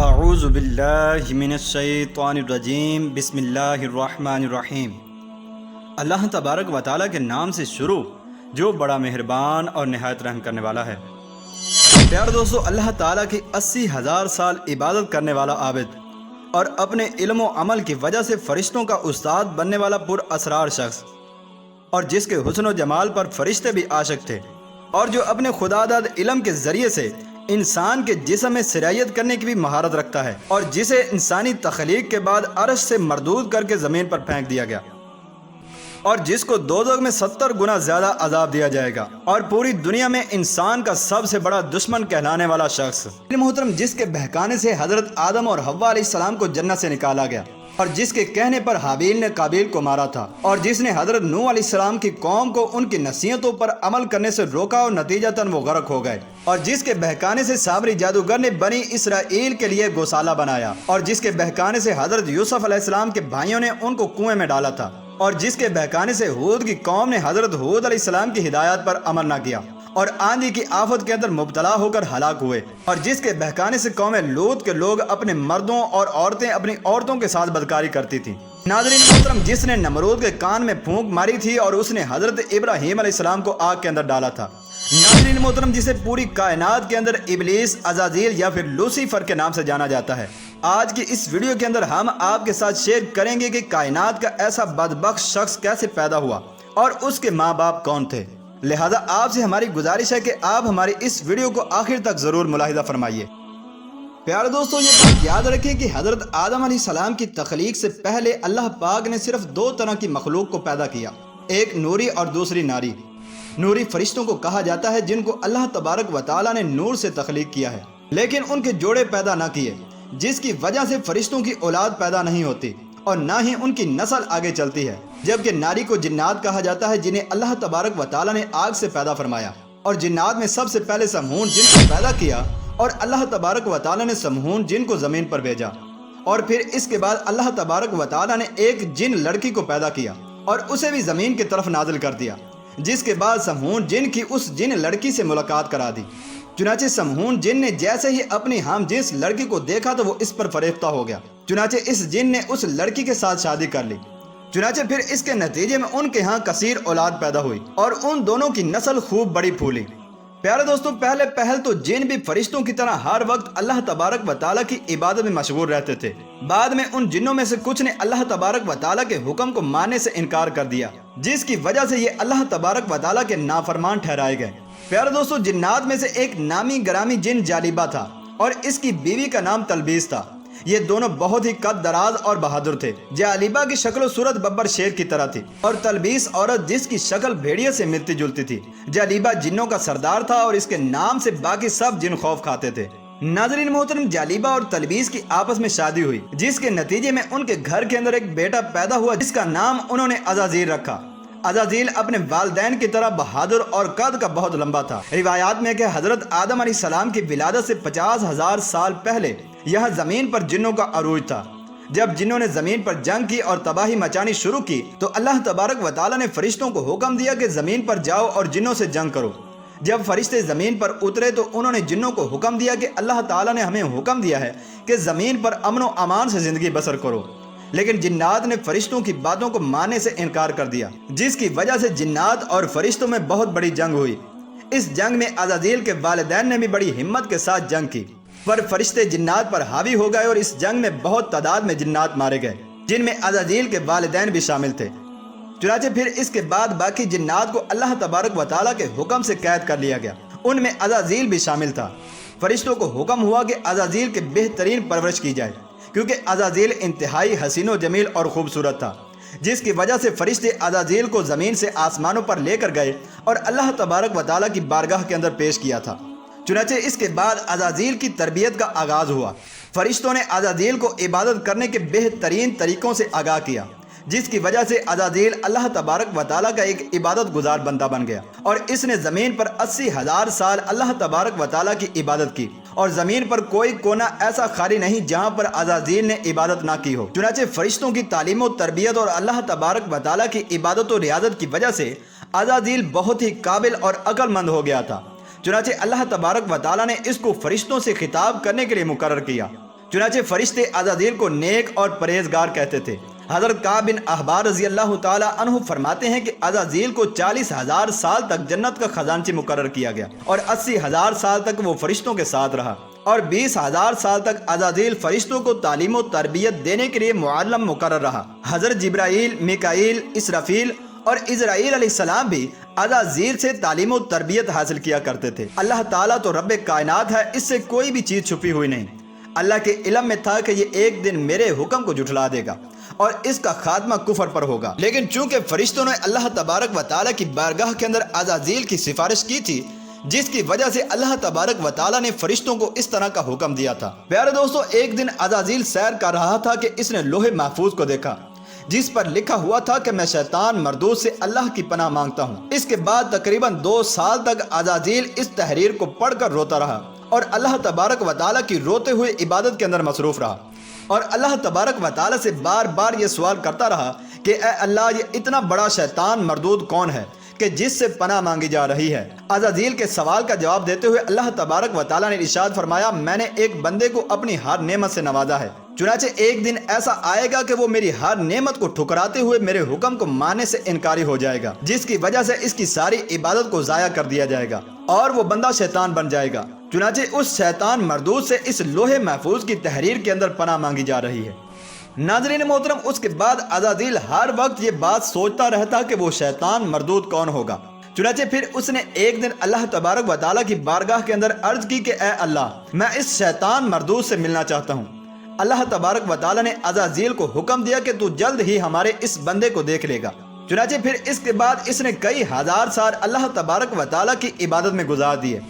اعوذ باللہ من الشیطان الرجیم بسم اللہ الرحمن الرحیم۔ اللہ تبارک و تعالیٰ کے نام سے شروع جو بڑا مہربان اور نہایت رحم کرنے والا ہے۔ پیارے دوستو، اللہ تعالیٰ کی 80,000 سال عبادت کرنے والا عابد اور اپنے علم و عمل کی وجہ سے فرشتوں کا استاد بننے والا پر اسرار شخص، اور جس کے حسن و جمال پر فرشتے بھی عاشق تھے، اور جو اپنے خدا داد علم کے ذریعے سے انسان کے جسم میں سرایت کرنے کی بھی مہارت رکھتا ہے، اور جسے انسانی تخلیق کے بعد عرش سے مردود کر کے زمین پر پھینک دیا گیا، اور جس کو دوزخ میں 70 گنا زیادہ عذاب دیا جائے گا، اور پوری دنیا میں انسان کا سب سے بڑا دشمن کہلانے والا شخص محترم، جس کے بہکانے سے حضرت آدم اور حوا علیہ السلام کو جنت سے نکالا گیا، اور جس کے کہنے پر حابیل نے قابیل کو مارا تھا، اور جس نے حضرت نوح علیہ السلام کی قوم کو ان کی نصیحتوں پر عمل کرنے سے روکا اور نتیجتاً وہ غرق ہو گئے، اور جس کے بہکانے سے سامری جادوگر نے بنی اسرائیل کے لیے گوسالہ بنایا، اور جس کے بہکانے سے حضرت یوسف علیہ السلام کے بھائیوں نے ان کو کنویں میں ڈالا تھا، اور جس کے بہکانے سے ہود کی قوم نے حضرت ہود علیہ السلام کی ہدایات پر عمل نہ کیا اور آندھی کی آفت کے اندر مبتلا ہو کر ہلاک ہوئے، اور جس کے بہکانے سے قوم لوط کے لوگ اپنے مردوں اور عورتیں اپنی عورتوں کے ساتھ بدکاری کرتی تھیں۔ ناظرین محترم، جس نے نمرود کے کان میں پھونک ماری تھی اور اس نے حضرت ابراہیم علیہ السلام کو آگ کے اندر ڈالا تھا۔ ناظرین محترم، جسے پوری کائنات کے اندر ابلیس، عزازیل یا پھر لوسیفر کے نام سے جانا جاتا ہے۔ آج کی اس ویڈیو کے اندر ہم آپ کے ساتھ شیئر کریں گے کہ کائنات کا ایسا بدبخت شخص کیسے پیدا ہوا اور اس کے ماں باپ کون تھے۔ لہذا آپ سے ہماری گزارش ہے کہ آپ ہماری اس ویڈیو کو آخر تک ضرور ملاحظہ فرمائیے۔ پیارے دوستو، یہ بات یاد رکھیں کہ حضرت آدم علیہ السلام کی تخلیق سے پہلے اللہ پاک نے صرف 2 طرح کی مخلوق کو پیدا کیا، ایک نوری اور دوسری ناری۔ نوری فرشتوں کو کہا جاتا ہے جن کو اللہ تبارک و تعالیٰ نے نور سے تخلیق کیا ہے، لیکن ان کے جوڑے پیدا نہ کیے، جس کی وجہ سے فرشتوں کی اولاد پیدا نہیں ہوتی اور نہ ہی ان کی نسل آگے چلتی ہے۔ جبکہ ناری کو جنات کہا جاتا ہے جنہیں اللہ تبارک و تعالیٰ نے آگ سے پیدا فرمایا، اور جنات میں سب سے پہلے سمہون جن کو پیدا کیا، اور اللہ تبارک و تعالیٰ نے سمہون جن کو زمین پر بھیجا، اور پھر اس کے بعد اللہ تبارک و تعالیٰ نے ایک جن لڑکی کو پیدا کیا اور اسے بھی زمین کی طرف نازل کر دیا، جس کے بعد سمہون جن کی اس جن لڑکی سے ملاقات کرا دی۔ چنانچہ سمہون جن نے جیسے ہی اپنی ہم جنس لڑکی کو دیکھا تو وہ اس پر فریفتہ ہو گیا، چنانچہ اس جن نے اس لڑکی کے ساتھ شادی کر لی، چنانچہ پھر اس کے نتیجے میں ان کے ہاں کثیر اولاد پیدا ہوئی اور ان دونوں کی نسل خوب بڑی پھولی۔ پیارے دوستو، پہل تو جن بھی فرشتوں کی طرح ہر وقت اللہ تبارک و تعالیٰ کی عبادت میں مشغول رہتے تھے۔ بعد میں ان جنوں میں سے کچھ نے اللہ تبارک و تعالیٰ کے حکم کو ماننے سے انکار کر دیا، جس کی وجہ سے یہ اللہ تبارک و تعالیٰ کے نافرمان ٹھہرائے گئے۔ پیارے دوستو، جنات میں سے ایک نامی گرامی جن جالیبہ تھا اور اس کی بیوی کا نام تلبیس تھا۔ یہ دونوں بہت ہی قد دراز اور بہادر تھے۔ جالیبہ کی شکل و صورت ببر شیر کی طرح تھی، اور تلبیس عورت جس کی شکل بھیڑیے سے ملتی جلتی تھی۔ جالیبہ جنوں کا سردار تھا اور اس کے نام سے باقی سب جن خوف کھاتے تھے۔ ناظرین محترم، جالیبہ اور تلبیس کی آپس میں شادی ہوئی، جس کے نتیجے میں ان کے گھر کے اندر ایک بیٹا پیدا ہوا جس کا نام انہوں نے عزازیل رکھا۔ عزازیل اپنے والدین کی طرح بہادر اور قد کا بہت لمبا تھا۔ روایات میں کہ حضرت آدم علیہ السلام کی ولادت سے 50,000 سال پہلے یہاں زمین پر جنوں کا عروج تھا۔ جب جنوں نے زمین پر جنگ کی اور تباہی مچانی شروع کی تو اللہ تبارک و تعالیٰ نے فرشتوں کو حکم دیا کہ زمین پر جاؤ اور جنوں سے جنگ کرو۔ جب فرشتے زمین پر اترے تو انہوں نے جنوں کو حکم دیا کہ اللہ تعالیٰ نے ہمیں حکم دیا ہے کہ زمین پر امن و امان سے زندگی بسر کرو، لیکن جنات نے فرشتوں کی باتوں کو ماننے سے انکار کر دیا، جس کی وجہ سے جنات اور فرشتوں میں بہت بڑی جنگ ہوئی۔ اس جنگ میں عزازیل کے والدین نے بھی بڑی ہمت کے ساتھ جنگ کی، پر فرشتے جنات پر حاوی ہو گئے اور اس جنگ میں بہت تعداد میں جنات مارے گئے، جن میں عزازیل کے والدین بھی شامل تھے۔ چنانچہ پھر اس کے بعد باقی جنات کو اللہ تبارک و تعالیٰ کے حکم سے قید کر لیا گیا، ان میں عزازیل بھی شامل تھا۔ فرشتوں کو حکم ہوا کہ عزازیل کے بہترین پرورش کی جائے، کیونکہ عزازیل انتہائی حسین و جمیل اور خوبصورت تھا، جس کی وجہ سے فرشتے عزازیل کو زمین سے آسمانوں پر لے کر گئے اور اللہ تبارک و تعالیٰ کی بارگاہ کے اندر پیش کیا تھا۔ چنانچہ اس کے بعد عزازیل کی تربیت کا آغاز ہوا۔ فرشتوں نے عزازیل کو عبادت کرنے کے بہترین طریقوں سے آگاہ کیا، جس کی وجہ سے عزازیل اللہ تبارک و تعالیٰ کا ایک عبادت گزار بندہ بن گیا، اور اس نے زمین پر 80,000 سال اللہ تبارک و تعالیٰ کی عبادت کی، اور زمین پر کوئی کونا ایسا خالی نہیں جہاں پر عزازیل نے عبادت نہ کی ہو۔ چنانچہ فرشتوں کی تعلیم و تربیت اور اللہ تبارک و تعالیٰ کی عبادت و ریاضت کی وجہ سے عزازیل بہت ہی قابل اور عقل مند ہو گیا تھا۔ چنانچہ اللہ تبارک و تعالیٰ نے اس کو فرشتوں سے خطاب کرنے کے لیے مقرر کیا۔ چنانچہ فرشتے عزازیل کو نیک اور پرہیزگار کہتے تھے۔ حضرت کعب بن احبار رضی اللہ تعالی عنہ فرماتے ہیں کہ عزازیل کو 40,000 سال تک جنت کا خزانچی مقرر کیا گیا اور 80,000 سال تک وہ فرشتوں کے ساتھ رہا، اور 20,000 سال تک عزازیل فرشتوں کو تعلیم و تربیت دینے کے لیے معلم مقرر رہا۔ حضرت جبرائیل، میکائیل، اسرافیل اور اسرائیل علیہ السلام بھی عزازیل سے تعلیم و تربیت حاصل کیا کرتے تھے۔ اللہ تعالیٰ تو رب کائنات ہے، اس سے کوئی بھی چیز چھپی ہوئی نہیں۔ اللہ کے علم میں تھا کہ یہ ایک دن میرے حکم کو جھٹلا دے گا اور اس کا خاتمہ کفر پر ہوگا، لیکن چونکہ فرشتوں نے اللہ تبارک و تعالیٰ کی بارگاہ کے اندر عزازیل کی سفارش کی تھی، جس کی وجہ سے اللہ تبارک و تعالیٰ نے فرشتوں کو اس طرح کا حکم دیا تھا۔ پیارے دوستو، ایک دن عزازیل سیر کر رہا تھا کہ اس نے لوح محفوظ کو دیکھا جس پر لکھا ہوا تھا کہ میں شیطان مردود سے اللہ کی پناہ مانگتا ہوں۔ اس کے بعد تقریباً 2 سال تک عزازیل اس تحریر کو پڑھ کر روتا رہا اور اللہ تبارک و تعالیٰ کی روتے ہوئے عبادت کے اندر مصروف رہا، اور اللہ تبارک و تعالیٰ سے بار بار یہ سوال کرتا رہا کہ اے اللہ، یہ اتنا بڑا شیطان مردود کون ہے کہ جس سے پناہ مانگی جا رہی ہے؟ عزازیل کے سوال کا جواب دیتے ہوئے اللہ تبارک و تعالیٰ نے ارشاد فرمایا، میں نے ایک بندے کو اپنی ہر نعمت سے نوازا ہے، چنانچہ ایک دن ایسا آئے گا کہ وہ میری ہر نعمت کو ٹھکراتے ہوئے میرے حکم کو ماننے سے انکاری ہو جائے گا، جس کی وجہ سے اس کی ساری عبادت کو ضائع کر دیا جائے گا اور وہ بندہ شیطان بن جائے گا۔ چنانچہ اس شیطان مردود سے اس لوح محفوظ کی تحریر کے اندر پناہ مانگی جا رہی ہے۔ ناظرین محترم، اس کے بعد عزازیل ہر وقت یہ بات سوچتا رہتا کہ وہ شیطان مردود کون ہوگا۔ چنانچہ پھر اس نے ایک دن اللہ تبارک و تعالیٰ کی بارگاہ کے اندر عرض کی کہ اے اللہ، میں اس شیطان مردود سے ملنا چاہتا ہوں۔ اللہ تبارک و تعالیٰ نے عزازیل کو حکم دیا کہ تو جلد ہی ہمارے اس بندے کو دیکھ لے گا۔ چنانچہ پھر اس کے بعد اس نے کئی ہزار سال اللہ تبارک و تعالیٰ کی عبادت میں گزار دیے۔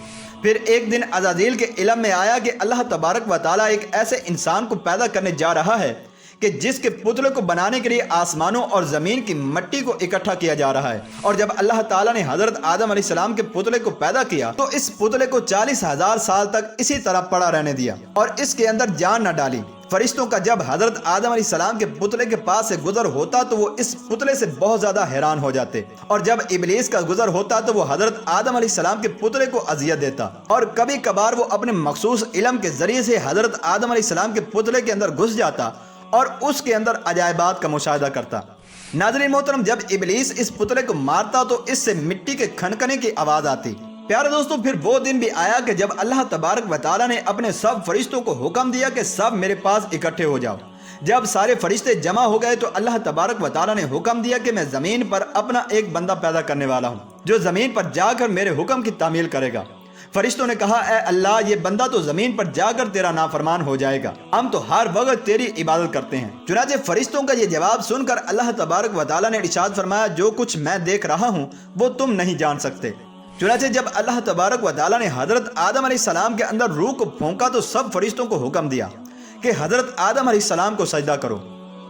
پھر ایک دن عزازیل کے علم میں آیا کہ اللہ تبارک و تعالیٰ ایک ایسے انسان کو پیدا کرنے جا رہا ہے کہ جس کے پتلے کو بنانے کے لیے آسمانوں اور زمین کی مٹی کو اکٹھا کیا جا رہا ہے، اور جب اللہ تعالیٰ نے حضرت آدم علیہ السلام کے پتلے کو پیدا کیا تو اس پتلے کو 40,000 سال تک اسی طرح پڑا رہنے دیا اور اس کے اندر جان نہ ڈالی۔ فرشتوں کا جب حضرت آدم علیہ السلام کے پتلے کے پاس سے گزر ہوتا تو وہ اس پتلے سے بہت زیادہ حیران ہو جاتے، اور جب ابلیس کا گزر ہوتا تو وہ حضرت آدم علیہ السلام کے پتلے کو اذیت دیتا، اور کبھی کبھار وہ اپنے مخصوص علم کے ذریعے سے حضرت آدم علیہ السلام کے پتلے کے اندر گھس جاتا اور اس کے اندر عجائبات کا مشاہدہ کرتا۔ ناظرین محترم، جب ابلیس اس پتلے کو مارتا تو اس سے مٹی کے کھنکنے کی آواز آتی۔ پیارے دوستو، پھر وہ دن بھی آیا کہ جب اللہ تبارک و تعالیٰ نے اپنے سب فرشتوں کو حکم دیا کہ سب میرے پاس اکٹھے ہو جاؤ۔ جب سارے فرشتے جمع ہو گئے تو اللہ تبارک و تعالیٰ نے حکم دیا کہ میں زمین پر اپنا ایک بندہ پیدا کرنے والا ہوں جو زمین پر جا کر میرے حکم کی تعمیل کرے گا۔ فرشتوں نے کہا، اے اللہ، یہ بندہ تو زمین پر جا کر تیرا نافرمان ہو جائے گا، ہم تو ہر وقت تیری عبادت کرتے ہیں۔ چنانچہ فرشتوں کا یہ جواب سن کر اللہ تبارک و تعالیٰ نے ارشاد فرمایا، جو کچھ میں دیکھ رہا ہوں وہ تم نہیں جان سکتے۔ چنانچہ جب اللہ تبارک و تعالیٰ نے حضرت آدم علیہ السلام کے اندر روح کو پھونکا تو سب فرشتوں کو حکم دیا کہ حضرت آدم علیہ السلام کو سجدہ کرو۔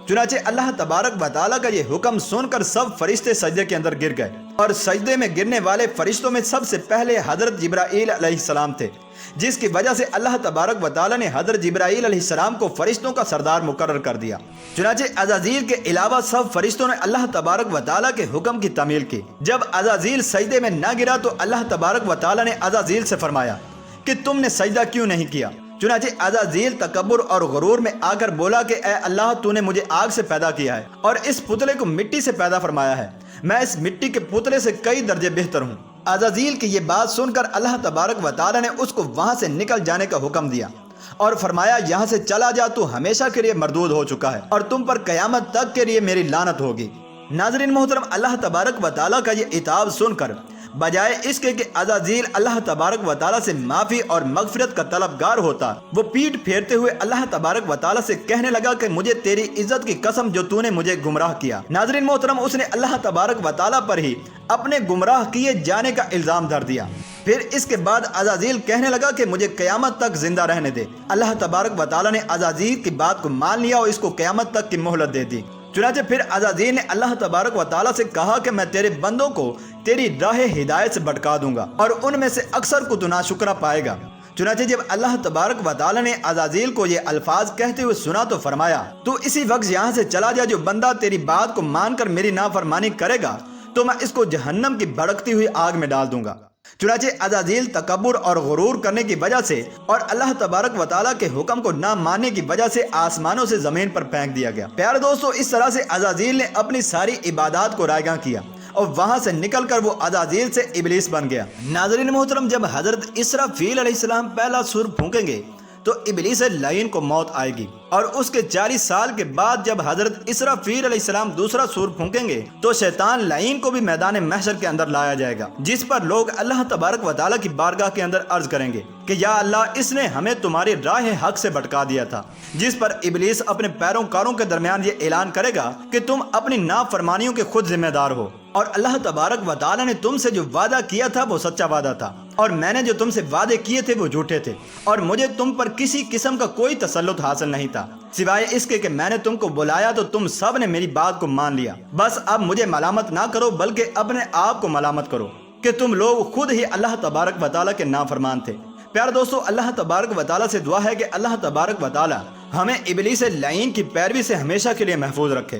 چنانچہ اللہ تبارک و تعالیٰ کا یہ حکم سن کر سب فرشتے سجدے کے اندر گر گئے، اور سجدے میں گرنے والے فرشتوں میں سب سے پہلے حضرت جبرائیل علیہ السلام تھے، جس کی وجہ سے اللہ تبارک و تعالیٰ نے حضرت جبرائیل علیہ السلام کو فرشتوں کا سردار مقرر کر دیا۔ چنانچہ عزازیل کے علاوہ سب فرشتوں نے اللہ تبارک و تعالیٰ کے حکم کی تعمیل کی۔ جب عزازیل سجدے میں نہ گرا تو اللہ تبارک و تعالیٰ نے عزازیل سے فرمایا کہ تم نے سجدہ کیوں نہیں کیا؟ چنانچہ عزازیل تکبر اور غرور میں آ کر بولا کہ اے اللہ، تو نے مجھے آگ سے پیدا کیا ہے اور اس پتلے کو مٹی سے پیدا فرمایا ہے، میں اس مٹی کے پتلے سے کئی درجے بہتر ہوں۔ عزازیل کی یہ بات سن کر اللہ تبارک و تعالیٰ نے اس کو وہاں سے نکل جانے کا حکم دیا اور فرمایا، یہاں سے چلا جا، تو ہمیشہ کے لیے مردود ہو چکا ہے اور تم پر قیامت تک کے لیے میری لعنت ہوگی۔ ناظرین محترم، اللہ تبارک و تعالیٰ کا یہ عتاب سن کر بجائے اس کے کہ عزازیل اللہ تبارک و تعالیٰ سے معافی اور مغفرت کا طلبگار ہوتا، وہ پیٹ پھیرتے ہوئے اللہ تبارک و تعالیٰ سے کہنے لگا کہ مجھے تیری عزت کی قسم جو تو نے مجھے گمراہ کیا۔ ناظرین محترم، اس نے اللہ تبارک و تعالیٰ پر ہی اپنے گمراہ کیے جانے کا الزام دھر دیا۔ پھر اس کے بعد عزازیل کہنے لگا کہ مجھے قیامت تک زندہ رہنے دے۔ اللہ تبارک و تعالیٰ نے عزازیل کی بات کو مان لیا اور اس کو قیامت تک کی مہلت دے دی۔ چنانچہ پھر عزازیل نے اللہ تبارک و تعالیٰ سے کہا کہ میں تیرے بندوں کو تیری راہ ہدایت سے بھٹکا دوں گا اور ان میں سے اکثر کو تو ناشکرا پائے گا۔ چنانچہ جب اللہ تبارک و تعالیٰ نے عزازیل کو یہ الفاظ کہتے ہوئے سنا تو فرمایا، تو اسی وقت یہاں سے چلا جا، جو بندہ تیری بات کو مان کر میری نافرمانی کرے گا تو میں اس کو جہنم کی بھڑکتی ہوئی آگ میں ڈال دوں گا۔ چنانچہ عزازیل تکبر اور غرور کرنے کی وجہ سے اور اللہ تبارک و تعالیٰ کے حکم کو نہ ماننے کی وجہ سے آسمانوں سے زمین پر پھینک دیا گیا۔ پیارے دوستو، اس طرح سے عزازیل نے اپنی ساری عبادات کو رائیگاں کیا اور وہاں سے نکل کر وہ عزازیل سے ابلیس بن گیا۔ ناظرین محترم، جب حضرت اسرافیل علیہ السلام پہلا سور پھونکیں گے تو ابلیس لعین کو موت آئے گی، اور اس کے 40 سال کے بعد جب حضرت اسرافیل علیہ السلام دوسرا سور پھونکیں گے تو شیطان لعین کو بھی میدان محشر کے اندر لایا جائے گا، جس پر لوگ اللہ تبارک و تعالیٰ کی بارگاہ کے اندر عرض کریں گے کہ یا اللہ، اس نے ہمیں تمہاری راہ حق سے بھٹکا دیا تھا۔ جس پر ابلیس اپنے پیروکاروں کے درمیان یہ اعلان کرے گا کہ تم اپنی نافرمانیوں کے خود ذمہ دار ہو، اور اللہ تبارک و تعالیٰ نے تم سے جو وعدہ کیا تھا وہ سچا وعدہ تھا، اور میں نے جو تم سے وعدے کیے تھے وہ جھوٹے تھے، اور مجھے تم پر کسی قسم کا کوئی تسلط حاصل نہیں تھا سوائے اس کے کہ میں نے تم کو بلایا تو تم سب نے میری بات کو مان لیا۔ بس اب مجھے ملامت نہ کرو بلکہ اپنے آپ کو ملامت کرو کہ تم لوگ خود ہی اللہ تبارک و تعالیٰ کے نافرمان تھے۔ پیارے دوستو، اللہ تبارک و تعالیٰ سے دعا ہے کہ اللہ تبارک و تعالیٰ ہمیں ابلیس لعین کی پیروی سے ہمیشہ کے لیے محفوظ رکھے۔